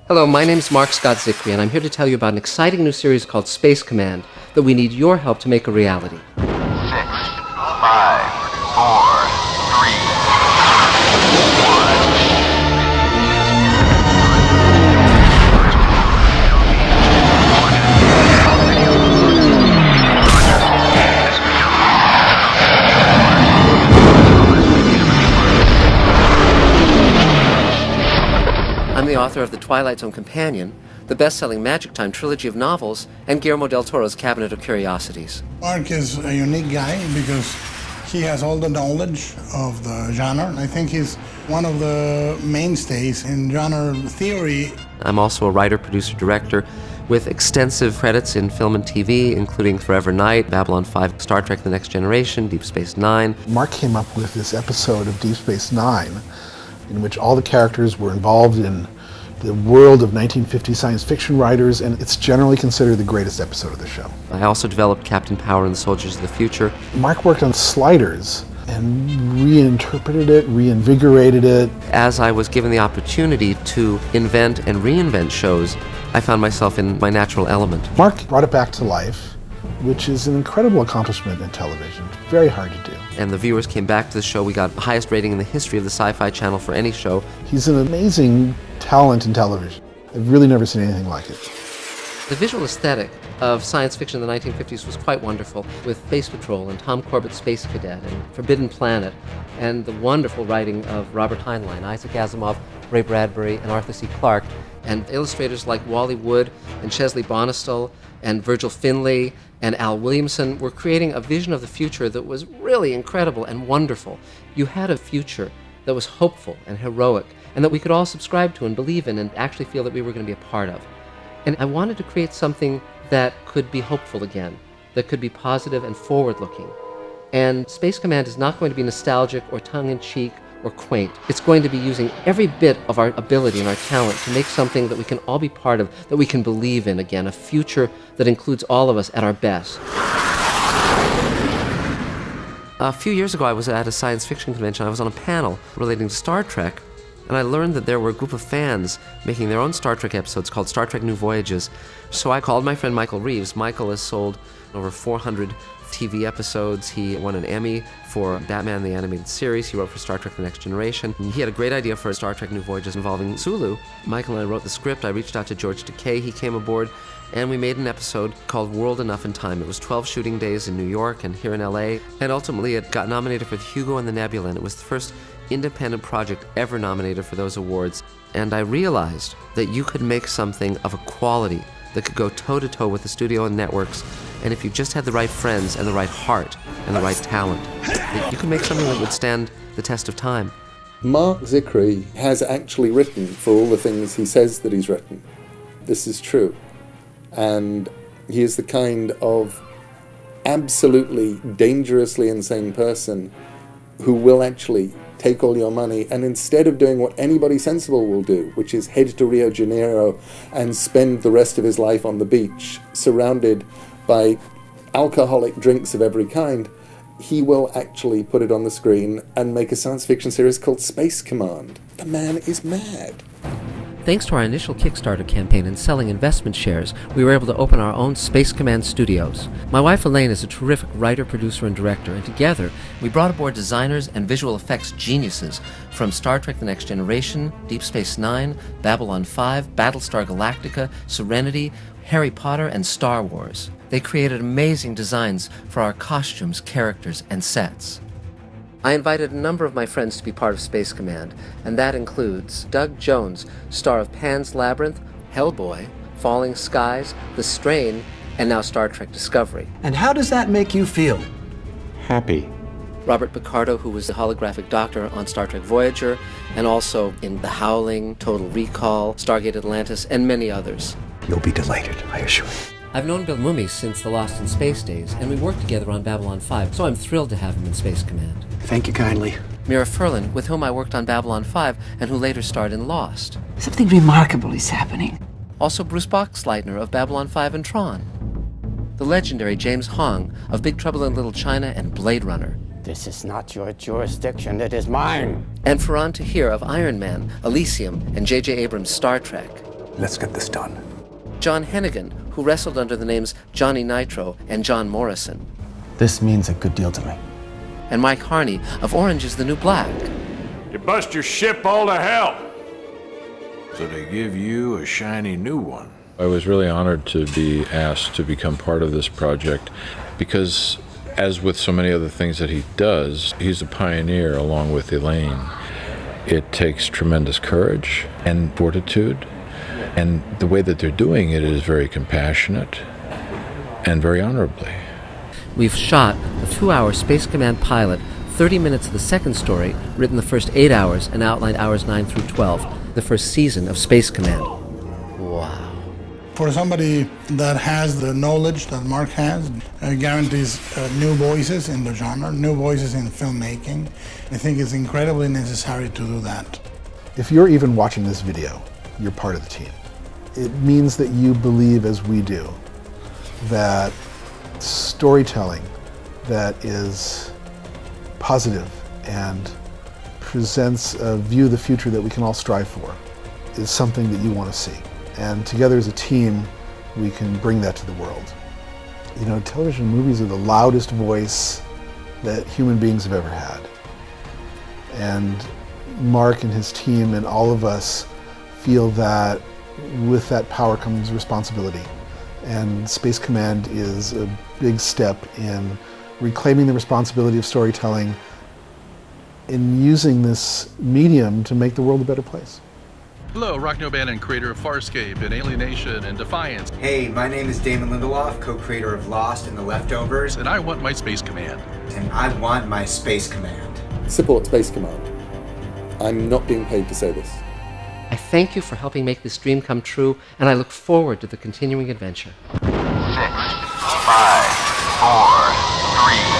Hello, my name's Mark Scott Zicree, and I'm here to tell you about an exciting new series called Space Command that we need your help to make a reality. 6, 5, 4, 3. I'm the author of The Twilight Zone Companion, the best-selling Magic Time trilogy of novels, and Guillermo del Toro's Cabinet of Curiosities. Mark is a unique guy because he has all the knowledge of the genre. I think he's one of the mainstays in genre theory. I'm also a writer, producer, director with extensive credits in film and TV, including Forever Knight, Babylon 5, Star Trek The Next Generation, Deep Space Nine. Mark came up with this episode of Deep Space Nine in which all the characters were involved in the world of 1950 science fiction writers, and it's generally considered the greatest episode of the show. I also developed Captain Power and the Soldiers of the Future. Mark worked on Sliders and reinterpreted it, reinvigorated it. As I was given the opportunity to invent and reinvent shows, I found myself in my natural element. Mark brought it back to life, which is an incredible accomplishment in television. Very hard to do. And the viewers came back to the show. We got the highest rating in the history of the Sci-Fi Channel for any show. He's an amazing talent in television. I've really never seen anything like it. The visual aesthetic of science fiction in the 1950s was quite wonderful, with Space Patrol and Tom Corbett's Space Cadet and Forbidden Planet, and the wonderful writing of Robert Heinlein, Isaac Asimov, Ray Bradbury, and Arthur C. Clarke, and illustrators like Wally Wood and Chesley Bonestell and Virgil Finlay and Al Williamson were creating a vision of the future that was really incredible and wonderful. You had a future that was hopeful and heroic, and that we could all subscribe to and believe in and actually feel that we were going to be a part of. And I wanted to create something that could be hopeful again, that could be positive and forward-looking. And Space Command is not going to be nostalgic or tongue-in-cheek or quaint. It's going to be using every bit of our ability and our talent to make something that we can all be part of, that we can believe in again, a future that includes all of us at our best. A few years ago, I was at a science fiction convention. I was on a panel relating to Star Trek, and I learned that there were a group of fans making their own Star Trek episodes called Star Trek New Voyages. So I called my friend Michael Reeves. Michael has sold over 400 TV episodes. He won an Emmy for Batman the Animated Series. He wrote for Star Trek The Next Generation. And he had a great idea for Star Trek New Voyages involving Sulu. Michael and I wrote the script. I reached out to George Takei. He came aboard, and we made an episode called World Enough in Time. It was 12 shooting days in New York and here in LA, and ultimately it got nominated for the Hugo and the Nebula, and it was the first independent project ever nominated for those awards. And I realized that you could make something of a quality that could go toe-to-toe with the studio and networks, and if you just had the right friends and the right heart and the right talent, that you could make something that would stand the test of time. Mark Zicree has actually written for all the things he says that he's written. This is true. And he is the kind of absolutely dangerously insane person who will actually take all your money, and instead of doing what anybody sensible will do, which is head to Rio de Janeiro and spend the rest of his life on the beach, surrounded by alcoholic drinks of every kind, he will actually put it on the screen and make a science fiction series called Space Command. The man is mad. Thanks to our initial Kickstarter campaign and selling investment shares, we were able to open our own Space Command studios. My wife Elaine is a terrific writer, producer, and director, and together we brought aboard designers and visual effects geniuses from Star Trek The Next Generation, Deep Space Nine, Babylon 5, Battlestar Galactica, Serenity, Harry Potter, and Star Wars. They created amazing designs for our costumes, characters, and sets. I invited a number of my friends to be part of Space Command, and that includes Doug Jones, star of Pan's Labyrinth, Hellboy, Falling Skies, The Strain, and now Star Trek Discovery. And how does that make you feel? Happy. Robert Picardo, who was the holographic doctor on Star Trek Voyager, and also in The Howling, Total Recall, Stargate Atlantis, and many others. You'll be delighted, I assure you. I've known Bill Mumy since the Lost in Space days, and we worked together on Babylon 5, so I'm thrilled to have him in Space Command. Thank you kindly. Mira Furlan, with whom I worked on Babylon 5, and who later starred in Lost. Something remarkable is happening. Also Bruce Boxleitner of Babylon 5 and Tron. The legendary James Hong of Big Trouble in Little China and Blade Runner. This is not your jurisdiction, it is mine. And Ferran Tahir of Iron Man, Elysium, and J.J. Abrams' Star Trek. Let's get this done. John Hennigan, who wrestled under the names Johnny Nitro and John Morrison. This means a good deal to me. And Mike Harney of Orange is the New Black. You bust your ship all to hell, so they give you a shiny new one. I was really honored to be asked to become part of this project because, as with so many other things that he does, he's a pioneer along with Elaine. It takes tremendous courage and fortitude, and the way that they're doing it is very compassionate and very honorably. We've shot a 2-hour Space Command pilot, 30 minutes of the second story, written the first 8 hours, and outlined hours 9 through 12, the first season of Space Command. Wow. For somebody that has the knowledge that Mark has, guarantees new voices in the genre, new voices in filmmaking. I think it's incredibly necessary to do that. If you're even watching this video, you're part of the team. It means that you believe, as we do, that storytelling that is positive and presents a view of the future that we can all strive for is something that you want to see. And together as a team, we can bring that to the world. You know, television movies are the loudest voice that human beings have ever had. And Mark and his team and all of us feel that with that power comes responsibility. And Space Command is a big step in reclaiming the responsibility of storytelling and using this medium to make the world a better place. Hello, Rock O'Bannon, creator of Farscape and Alienation and Defiance. Hey, my name is Damon Lindelof, co-creator of Lost and The Leftovers. And I want my Space Command. And I want my Space Command. Support Space Command. I'm not being paid to say this. I thank you for helping make this dream come true, and I look forward to the continuing adventure. 6, 5, 4, 3,